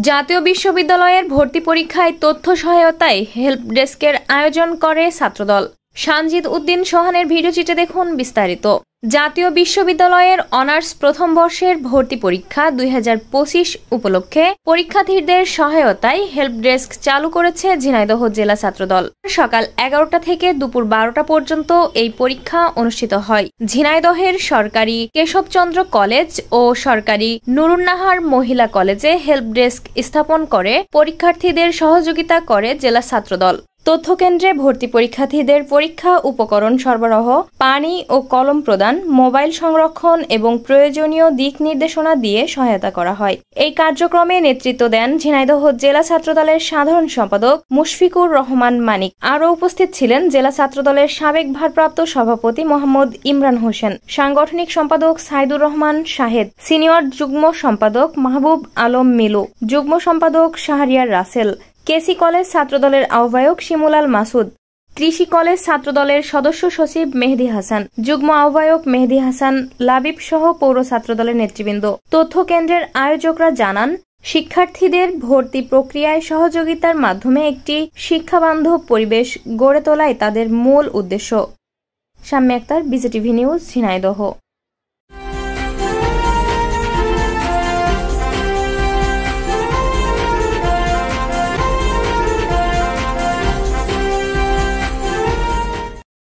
জাতীয় বিশ্ববিদ্যালয়ের ভর্তি পরীক্ষায় তথ্য সহায়তায় হেল্প ডেস্কের আয়োজন করে ছাত্রদল। সানজিদ উদ্দিন সোহানের ভিডিওচিত্রে দেখুন বিস্তারিত। জাতীয় বিশ্ববিদ্যালয়ের অনার্স প্রথম বর্ষের ভর্তি পরীক্ষা 2025 উপলক্ষে পরীক্ষার্থীদের সহায়তায় হেল্প ডেস্ক চালু করেছে ঝিনাইদহ জেলা ছাত্রদল। সকাল 11টা থেকে দুপুর 12টা পর্যন্ত এই পরীক্ষা অনুষ্ঠিত হয়। ঝিনাইদহের সরকারি কেশবচন্দ্র কলেজ ও সরকারি নুরুন্নাহার মহিলা কলেজে হেল্প ডেস্ক স্থাপন করে পরীক্ষার্থীদের সহযোগিতা করে জেলা ছাত্রদল। তথ্য কেন্দ্রে ভর্তি পরীক্ষার্থীদের পরীক্ষা উপকরণ সরবরাহ, পানি ও কলম প্রদান, মোবাইল সংরক্ষণ এবং প্রয়োজনীয় দিক নির্দেশনা দিয়ে সহায়তা করা হয়। এই কার্যক্রমে নেতৃত্ব দেন ঝিনাইদহ জেলা ছাত্রদলের সাধারণ সম্পাদক মুশফিকুর রহমান মানিক। আরও উপস্থিত ছিলেন জেলা ছাত্রদলের সাবেক ভারপ্রাপ্ত সভাপতি মোহাম্মদ ইমরান হোসেন, সাংগঠনিক সম্পাদক সাইদুর রহমান শাহেদ, সিনিয়র যুগ্ম সম্পাদক মাহবুব আলম মিলু, যুগ্ম সম্পাদক শাহরিয়ার রাসেল, কেসি কলেজ ছাত্রদলের আহ্বায়ক শিমুলাল মাসুদ, কৃষি কলেজ ছাত্রদলের সদস্য সচিব মেহেদী হাসান, যুগ্ম আহ্বায়ক মেহেদী হাসান লাবিব সহ পৌর ছাত্রদলের নেতৃবৃন্দ। তথ্য কেন্দ্রের আয়োজকরা জানান, শিক্ষার্থীদের ভর্তি প্রক্রিয়ায় সহযোগিতার মাধ্যমে একটি শিক্ষাবান্ধব পরিবেশ গড়ে তোলাই তাদের মূল উদ্দেশ্য। Shammi Akter, BGTV news, Jhenaidah.